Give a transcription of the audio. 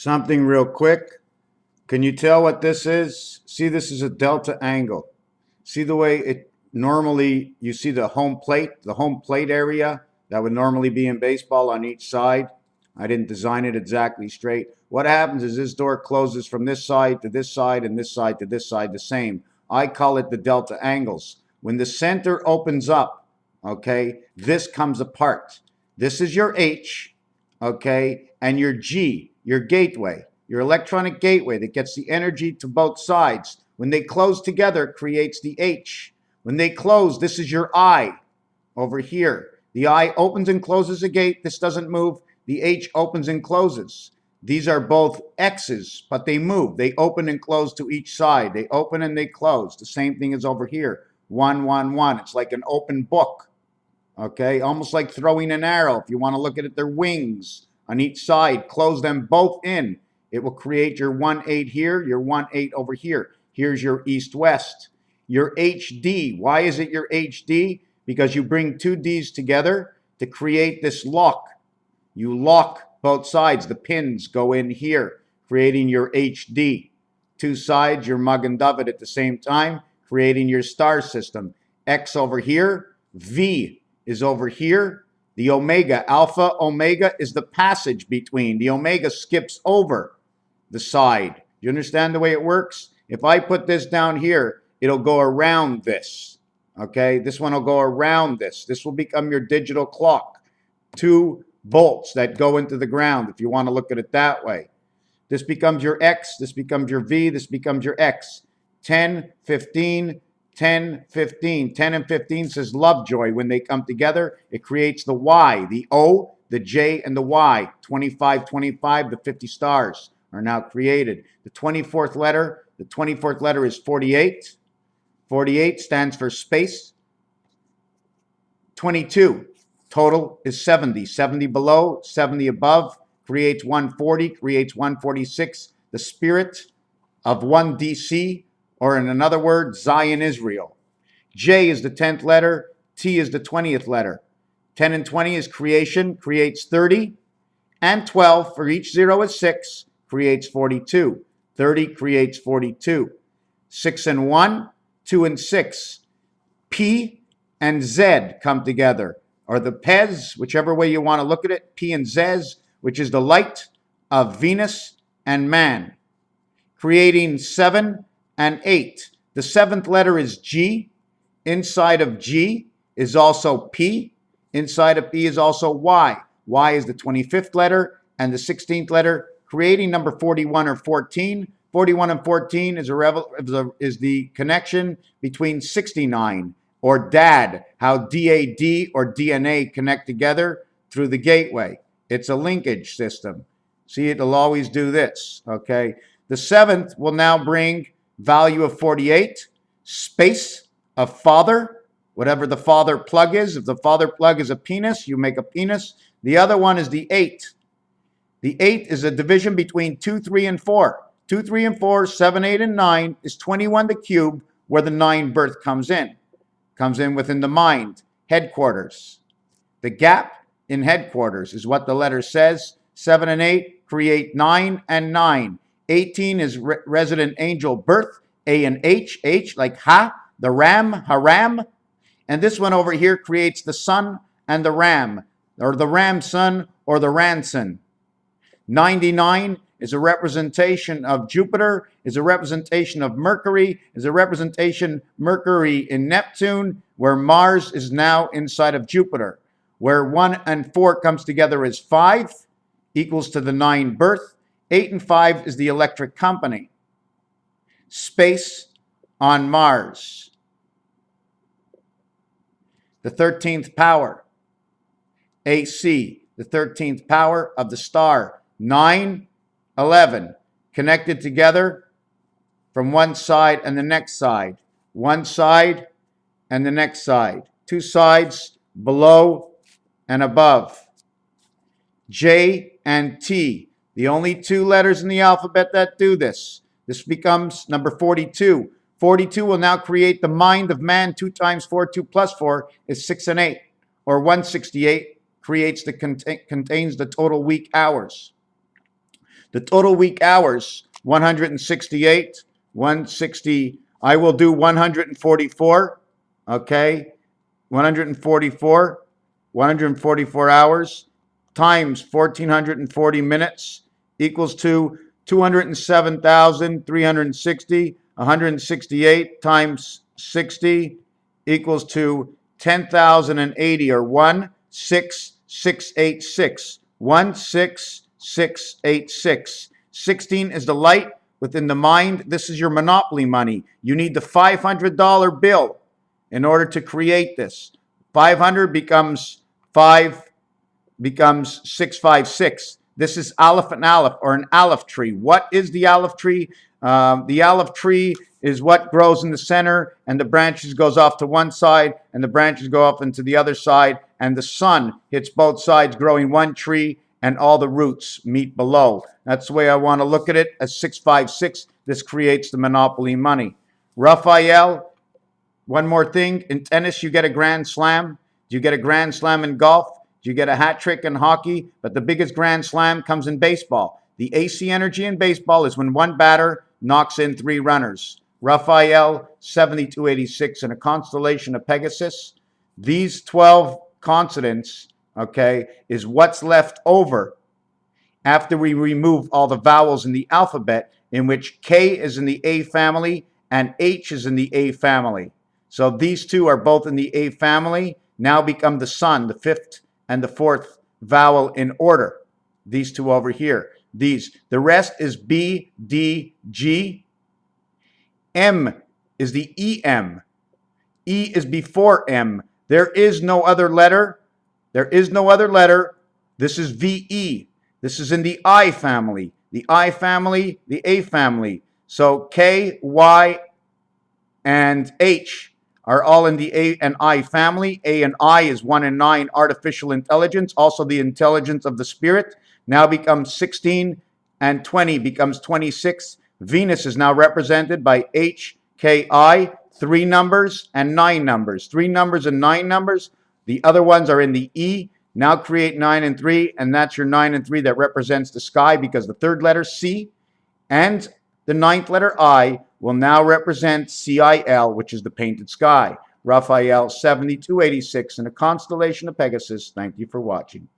Something real quick. Can you tell what this is? See, this is a delta angle. See the way it normally, you see the home plate area that would normally be in baseball on each side. I didn't design it exactly straight. What happens is this door closes from this side to this side and this side to this side the same. I call it the delta angles. When the center opens up, okay, this comes apart. This is your H, okay, and your G, your gateway, your electronic gateway that gets the energy to both sides. When they close together, it creates the H. When they close, this is your I over here. The I opens and closes a gate. This doesn't move. The H opens and closes. These are both X's, but they move. They open and close to each side. They open and they close. The same thing as over here. 1, 1, 1. It's like an open book. Okay, almost like throwing an arrow. If you want to look at it, their wings on each side, close them both in. It will create your 1-8 here, your 1-8 over here. Here's your east-west. Your HD. Why is it your HD? Because you bring two D's together to create this lock. You lock both sides. The pins go in here, creating your HD. Two sides, your mug and dove at the same time, creating your star system. X over here, V is over here. The omega, alpha, omega is the passage between. The omega skips over the side. You understand the way it works? If I put this down here, it'll go around this. Okay, this one will go around this. This will become your digital clock. 2 bolts that go into the ground, if you want to look at it that way. This becomes your X, this becomes your V, this becomes your X. 10, 15, 10, 15. 10 and 15 says Lovejoy. When they come together, it creates the Y, the O, the J, and the Y. 25, 25, the 50 stars are now created. The 24th letter is 48. 48 stands for space. 22, total is 70. 70 below, 70 above, creates 140, creates 146. The spirit of 1DC, or in another word, Zion Israel. J is the 10th letter, T is the 20th letter. 10 and 20 is creation, creates 30, and 12, for each 0 is 6, creates 42. 30 creates 42. 6 and 1, 2 and 6. P and Z come together, or the Pez, whichever way you want to look at it, P and Zez, which is the light of Venus and man, creating 7 and 8. The 7th letter is G. Inside of G is also P. Inside of P is also Y. Y is the 25th letter and the 16th letter, creating number 41 or 14. 41 and 14 is the connection between 69, or DAD, how DAD or DNA connect together through the gateway. It's a linkage system. See, it'll always do this, okay? The 7th will now bring value of 48, space of father, whatever the father plug is. If the father plug is a penis, you make a penis. The other one is the 8. The 8 is a division between 2, 3, and 4. 2, 3, and 4, 7, 8, and 9 is 21 the cube, where the 9 birth comes in. Comes in within the mind, headquarters. The gap in headquarters is what the letter says. 7 and 8 create 9 and 9. 18 is resident angel birth, A and H, H like ha, the ram, haram. And this one over here creates the sun and the ram, or the ram son, or the ranson. 99 is a representation of Jupiter, is a representation of Mercury, is a representation Mercury in Neptune, where Mars is now inside of Jupiter. Where 1 and 4 comes together is 5, equals to the 9 birth. 8 and 5 is the electric company. Space on Mars. The 13th power, AC, the 13th power of the star. 9, 11, connected together from one side and the next side. One side and the next side. Two sides, below and above. J and T, the only 2 letters in the alphabet that do this. This becomes number 42. 42 will now create the mind of man. 2 times 4, 2 plus 4 is 6 and 8. Or 168 creates contains the total week hours. The total week hours, 168, 160. I will do 144, okay? 144 hours times 1,440 minutes equals to 207,360. 168 times 60 equals to 10,080, or 16686. 16686. 16 is the light within the mind. This is your monopoly money. You need the $500 bill in order to create this. 500 becomes 656. This is Aleph and Aleph, or an Aleph tree. What is the Aleph tree? The Aleph tree is what grows in the center, and the branches goes off to one side, and the branches go off into the other side, and the sun hits both sides, growing one tree, and all the roots meet below. That's the way I want to look at it, as 656. This creates the monopoly money. Raphael, one more thing. In tennis, you get a grand slam. You get a grand slam in golf. You get a hat trick in hockey. But the biggest grand slam comes in baseball. The AC energy in baseball is when one batter knocks in 3 runners. Raphael, 7286, in a constellation of Pegasus. These 12 consonants, okay, is what's left over after we remove all the vowels in the alphabet, in which K is in the A family and H is in the A family. So these two are both in the A family, now become the sun, the 5th and the 4th vowel in order. These two over here. These. The rest is B, D, G. M is the EM. E is before M. There is no other letter. There is no other letter. This is VE. This is in the I family. The I family, the A family. So K, Y, and H are all in the A and I family. A and I is 1 and 9, artificial intelligence. Also the intelligence of the spirit now becomes 16, and 20 becomes 26. Venus is now represented by H, K, I, 3 numbers and 9 numbers. 3 numbers and 9 numbers. The other ones are in the E. Now create 9 and 3, and that's your 9 and 3 that represents the sky, because the 3rd letter C and the 9th letter I will now represent CIL, which is the painted sky. Raphael, 7286, in a constellation of Pegasus. Thank you for watching.